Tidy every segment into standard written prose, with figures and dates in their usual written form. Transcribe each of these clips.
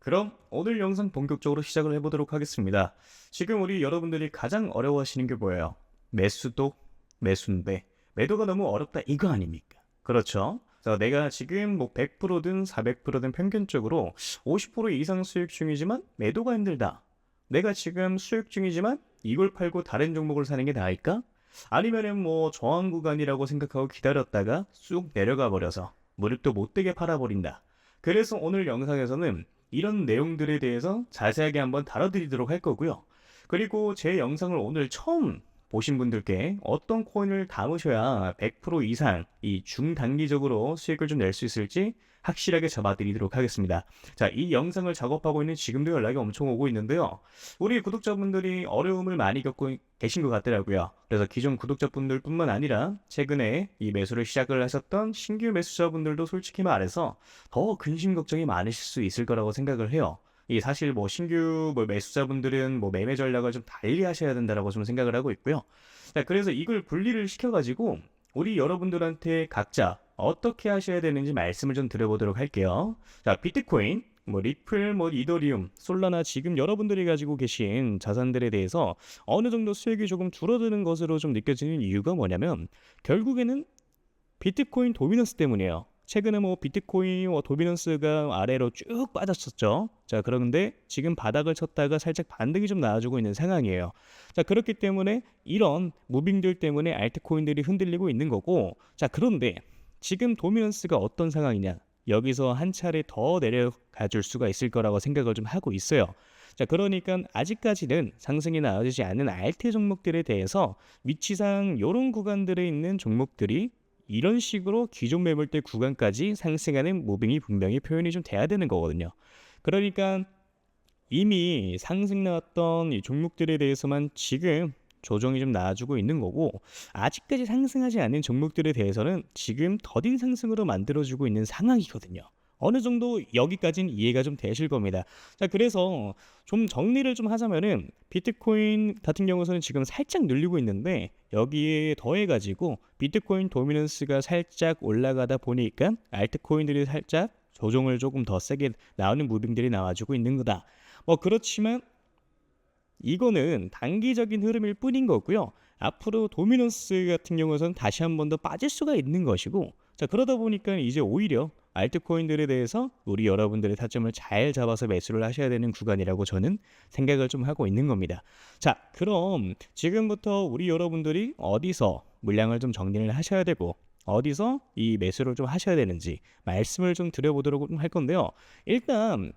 그럼 오늘 영상 본격적으로 시작을 해보도록 하겠습니다. 지금 우리 여러분들이 가장 어려워하시는 게 뭐예요? 매수도 매수인데 매도가 너무 어렵다 이거 아닙니까? 그렇죠? 자, 내가 지금 뭐 100%든 400%든 평균적으로 50% 이상 수익 중이지만 매도가 힘들다. 내가 지금 수익 중이지만 이걸 팔고 다른 종목을 사는 게 나을까? 아니면은 뭐 저항 구간이라고 생각하고 기다렸다가 쑥 내려가 버려서 무릎도 못 되게 팔아버린다. 그래서 오늘 영상에서는 이런 내용들에 대해서 자세하게 한번 다뤄드리도록 할 거고요. 그리고 제 영상을 오늘 처음 보신 분들께 어떤 코인을 담으셔야 100% 이상 이 중단기적으로 수익을 좀 낼 수 있을지 확실하게 잡아드리도록 하겠습니다. 자, 이 영상을 작업하고 있는 지금도 연락이 엄청 오고 있는데요. 우리 구독자분들이 어려움을 많이 겪고 계신 것 같더라고요. 그래서 기존 구독자분들뿐만 아니라 최근에 이 매수를 시작을 하셨던 신규 매수자분들도 솔직히 말해서 더 근심 걱정이 많으실 수 있을 거라고 생각을 해요. 이 사실 뭐 신규 뭐 매수자분들은 뭐 매매 전략을 좀 달리 하셔야 된다라고 좀 생각을 하고 있고요. 자, 그래서 이걸 분리를 시켜가지고 우리 여러분들한테 각자 어떻게 하셔야 되는지 말씀을 좀 드려보도록 할게요. 자, 비트코인, 뭐 리플, 뭐 이더리움, 솔라나 지금 여러분들이 가지고 계신 자산들에 대해서 어느 정도 수익이 조금 줄어드는 것으로 좀 느껴지는 이유가 뭐냐면 결국에는 비트코인 도미넌스 때문이에요. 최근에 뭐 비트코인 도미넌스가 아래로 쭉 빠졌었죠. 자, 그런데 지금 바닥을 쳤다가 살짝 반등이 좀 나와주고 있는 상황이에요. 자, 그렇기 때문에 이런 무빙들 때문에 알트코인들이 흔들리고 있는 거고, 자, 그런데 지금 도미넌스가 어떤 상황이냐? 여기서 한 차례 더 내려가 줄 수가 있을 거라고 생각을 좀 하고 있어요. 자, 그러니까 아직까지는 상승이 나와지지 않는 알트 종목들에 대해서 위치상 이런 구간들에 있는 종목들이 이런 식으로 기존 매물대 구간까지 상승하는 무빙이 분명히 표현이 좀 돼야 되는 거거든요. 그러니까 이미 상승 나왔던 이 종목들에 대해서만 지금 조정이 좀 나와주고 있는 거고, 아직까지 상승하지 않은 종목들에 대해서는 지금 더딘 상승으로 만들어주고 있는 상황이거든요. 어느 정도 여기까지는 이해가 좀 되실 겁니다. 자, 그래서 좀 정리를 좀 하자면은 비트코인 같은 경우에는 지금 살짝 늘리고 있는데 여기에 더해가지고 비트코인 도미넌스가 살짝 올라가다 보니까 알트코인들이 살짝 조정을 조금 더 세게 나오는 무빙들이 나와주고 있는 거다. 뭐 그렇지만 이거는 단기적인 흐름일 뿐인 거고요. 앞으로 도미넌스 같은 경우에는 다시 한 번 더 빠질 수가 있는 것이고, 자, 그러다 보니까 이제 오히려 알트코인들에 대해서 우리 여러분들의 타점을 잘 잡아서 매수를 하셔야 되는 구간이라고 저는 생각을 좀 하고 있는 겁니다. 자, 그럼 지금부터 우리 여러분들이 어디서 물량을 좀 정리를 하셔야 되고 어디서 이 매수를 좀 하셔야 되는지 말씀을 좀 드려보도록 할 건데요. 일단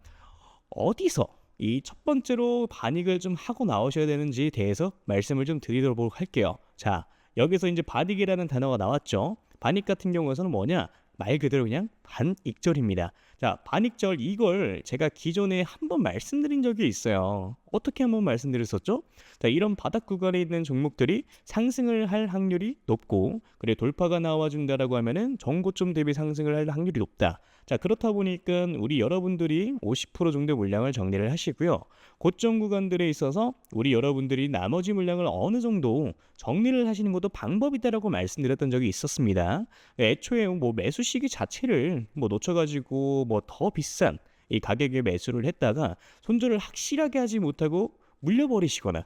어디서 이 첫 번째로 반익을 좀 하고 나오셔야 되는지에 대해서 말씀을 좀 드리도록 할게요. 자, 여기서 이제 반익이라는 단어가 나왔죠. 반익 같은 경우에는 뭐냐? 말 그대로 그냥 반익절입니다. 자, 반익절 이걸 제가 기존에 한번 말씀드린 적이 있어요. 어떻게 한번 말씀드렸었죠? 자, 이런 바닥 구간에 있는 종목들이 상승을 할 확률이 높고, 그래 돌파가 나와준다라고 하면은 전고점 대비 상승을 할 확률이 높다. 자, 그렇다 보니까 우리 여러분들이 50% 정도 물량을 정리를 하시고요. 고점 구간들에 있어서 우리 여러분들이 나머지 물량을 어느 정도 정리를 하시는 것도 방법이다라고 말씀드렸던 적이 있었습니다. 애초에 뭐 매수 시기 자체를 뭐 놓쳐가지고 뭐 더 비싼 이 가격에 매수를 했다가 손절을 확실하게 하지 못하고 물려버리시거나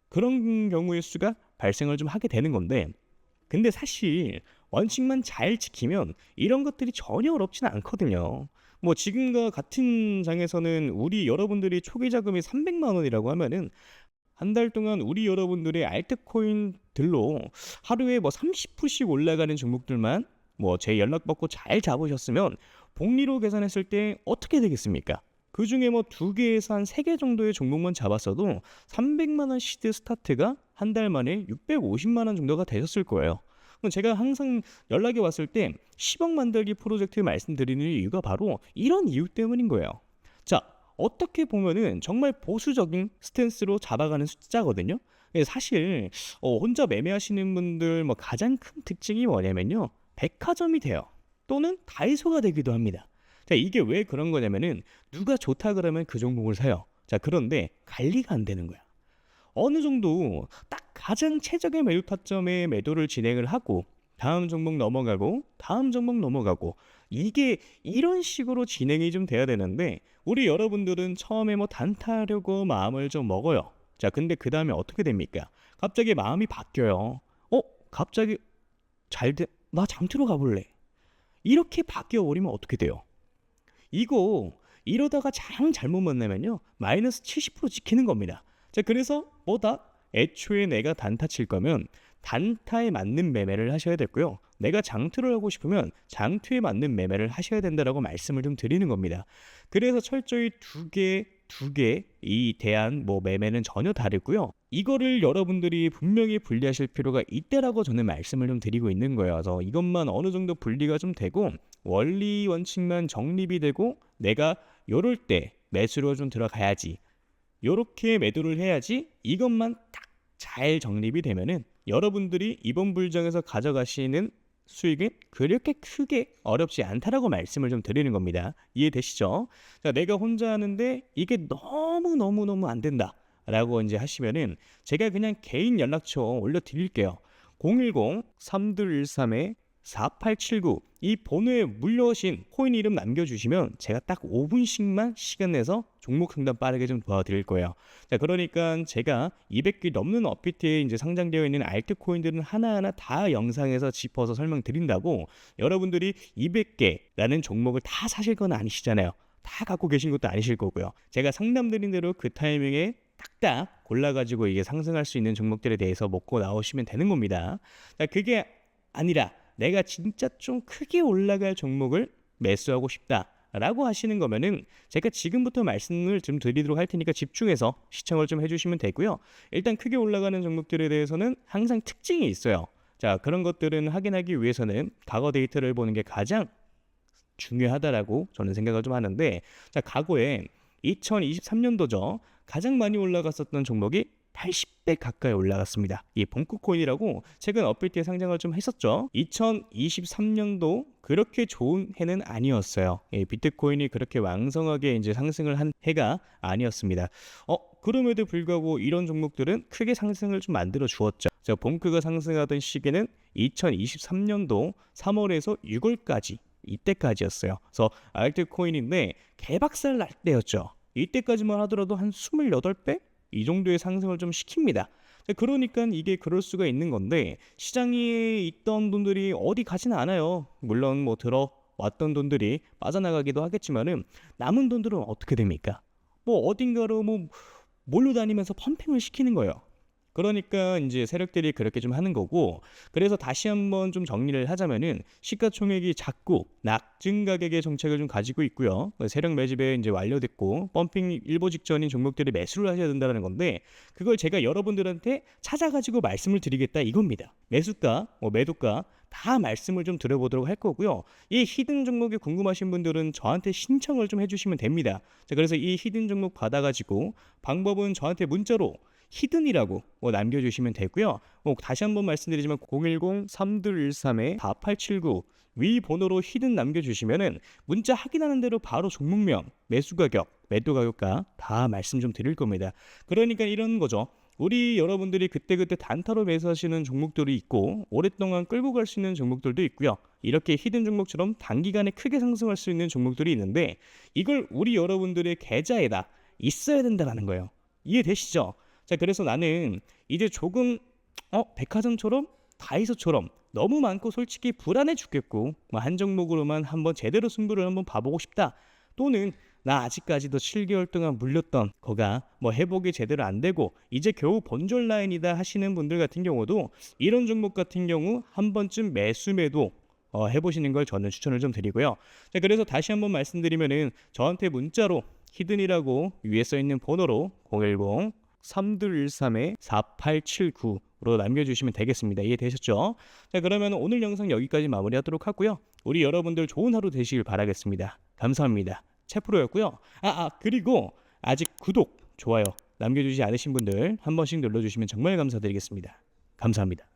그런 경우의 수가 발생을 좀 하게 되는 건데, 근데 사실 원칙만 잘 지키면 이런 것들이 전혀 어렵지는 않거든요. 뭐 지금과 같은 장에서는 우리 여러분들이 초기 자금이 300만 원이라고 하면은 한 달 동안 우리 여러분들의 알트코인들로 하루에 뭐 30%씩 올라가는 종목들만 뭐 제 연락 받고 잘 잡으셨으면 복리로 계산했을 때 어떻게 되겠습니까? 그 중에 뭐 두 개에서 한 세 개 정도의 종목만 잡았어도 300만 원 시드 스타트가 한 달 만에 650만 원 정도가 되셨을 거예요. 그럼 제가 항상 연락이 왔을 때 10억 만들기 프로젝트 말씀드리는 이유가 바로 이런 이유 때문인 거예요. 자, 어떻게 보면은 정말 보수적인 스탠스로 잡아가는 숫자거든요. 사실 혼자 매매하시는 분들 뭐 가장 큰 특징이 뭐냐면요, 백화점이 돼요. 또는 다이소가 되기도 합니다. 자, 이게 왜 그런 거냐면은 누가 좋다 그러면 그 종목을 사요. 자, 그런데 관리가 안 되는 거야. 어느 정도 딱 가장 최적의 매도 타점에 매도를 진행을 하고 다음 종목 넘어가고 다음 종목 넘어가고 이게 이런 식으로 진행이 좀 돼야 되는데 우리 여러분들은 처음에 뭐 단타하려고 마음을 좀 먹어요. 자, 근데 그 다음에 어떻게 됩니까? 갑자기 마음이 바뀌어요. 갑자기 나 장투로 가볼래. 이렇게 바뀌어 버리면 어떻게 돼요? 이거 이러다가 잘못 만나면요 마이너스 70% 찍히는 겁니다. 자, 그래서 뭐다? 애초에 내가 단타 칠 거면 단타에 맞는 매매를 하셔야 되고요. 내가 장투를 하고 싶으면 장투에 맞는 매매를 하셔야 된다라고 말씀을 좀 드리는 겁니다. 그래서 철저히 두 개 이 대한 뭐 매매는 전혀 다르고요. 이거를 여러분들이 분명히 분리하실 필요가 있다라고 저는 말씀을 좀 드리고 있는 거예요. 그래서 이것만 어느 정도 분리가 좀 되고 원리 원칙만 정립이 되고 내가 요럴 때 매수로 좀 들어가야지. 요렇게 매도를 해야지. 이것만 딱 잘 정립이 되면은 여러분들이 이번 불장에서 가져가시는 수익은 그렇게 크게 어렵지 않다라고 말씀을 좀 드리는 겁니다. 이해되시죠? 자, 내가 혼자 하는데 이게 너무 안 된다 라고 이제 하시면은 제가 그냥 개인 연락처 올려드릴게요. 010-3213-4879 이 번호에 물려오신 코인 이름 남겨주시면 제가 딱 5분씩만 시간 내서 종목 상담 빠르게 좀 도와드릴 거예요. 자, 그러니까 제가 200개 넘는 업비트에 이제 상장되어 있는 알트 코인들은 하나하나 다 영상에서 짚어서 설명드린다고 여러분들이 200개라는 종목을 다 사실 건 아니시잖아요. 다 갖고 계신 것도 아니실 거고요. 제가 상담드린 대로 그 타이밍에 딱딱 골라가지고 이게 상승할 수 있는 종목들에 대해서 먹고 나오시면 되는 겁니다. 자, 그게 아니라 내가 진짜 좀 크게 올라갈 종목을 매수하고 싶다라고 하시는 거면은 제가 지금부터 말씀을 좀 드리도록 할 테니까 집중해서 시청을 좀 해주시면 되고요. 일단 크게 올라가는 종목들에 대해서는 항상 특징이 있어요. 자, 그런 것들은 확인하기 위해서는 과거 데이터를 보는 게 가장 중요하다라고 저는 생각을 좀 하는데, 자, 과거에 2023년도죠. 가장 많이 올라갔었던 종목이 80배 가까이 올라갔습니다. 이 봉크코인이라고 최근 업비트에 상장을 좀 했었죠. 2023년도 그렇게 좋은 해는 아니었어요. 비트코인이 그렇게 왕성하게 이제 상승을 한 해가 아니었습니다. 그럼에도 불구하고 이런 종목들은 크게 상승을 좀 만들어 주었죠. 자, 봉크가 상승하던 시기는 2023년도 3월에서 6월까지 이때까지였어요. 그래서 알트코인인데 개박살 날 때였죠. 이때까지만 하더라도 한 28배? 이 정도의 상승을 좀 시킵니다. 그러니까 이게 그럴 수가 있는 건데 시장에 있던 돈들이 어디 가지는 않아요. 물론 뭐 들어왔던 돈들이 빠져나가기도 하겠지만은 남은 돈들은 어떻게 됩니까? 뭐 어딘가로 뭐 몰로 다니면서 펌핑을 시키는 거예요. 그러니까 이제 세력들이 그렇게 좀 하는 거고, 그래서 다시 한번 좀 정리를 하자면은 시가총액이 작고 낙증 가격의 정책을 좀 가지고 있고요. 세력 매집에 이제 완료됐고 펌핑 일보 직전인 종목들이 매수를 하셔야 된다는 건데, 그걸 제가 여러분들한테 찾아가지고 말씀을 드리겠다 이겁니다. 매수가, 매도가 다 말씀을 좀 드려보도록 할 거고요. 이 히든 종목이 궁금하신 분들은 저한테 신청을 좀 해주시면 됩니다. 자, 그래서 이 히든 종목 받아가지고 방법은 저한테 문자로 히든이라고 남겨주시면 되고요. 다시 한번 말씀드리지만 010-3213-4879 위 번호로 히든 남겨주시면은 문자 확인하는 대로 바로 종목명, 매수 가격, 매도 가격과 다 말씀 좀 드릴 겁니다. 그러니까 이런 거죠. 우리 여러분들이 그때그때 단타로 매수하시는 종목들이 있고 오랫동안 끌고 갈 수 있는 종목들도 있고요. 이렇게 히든 종목처럼 단기간에 크게 상승할 수 있는 종목들이 있는데 이걸 우리 여러분들의 계좌에다 있어야 된다는 거예요. 이해되시죠? 자, 그래서 나는 이제 조금 백화점처럼 다이소처럼 너무 많고 솔직히 불안해 죽겠고 한 종목으로만 한번 제대로 승부를 한번 봐보고 싶다. 또는 나 아직까지도 7개월 동안 물렸던 거가 회복이 제대로 안 되고 이제 겨우 본전 라인이다 하시는 분들 같은 경우도 이런 종목 같은 경우 한 번쯤 매도 해보시는 걸 저는 추천을 좀 드리고요. 자, 그래서 다시 한번 말씀드리면은 저한테 문자로 히든이라고 위에 써 있는 번호로 010-3213-4879로 남겨주시면 되겠습니다. 이해되셨죠? 자, 그러면 오늘 영상 여기까지 마무리하도록 하고요. 우리 여러분들 좋은 하루 되시길 바라겠습니다. 감사합니다. 채프로였고요. 그리고 아직 구독, 좋아요 남겨주지 않으신 분들 한 번씩 눌러주시면 정말 감사드리겠습니다. 감사합니다.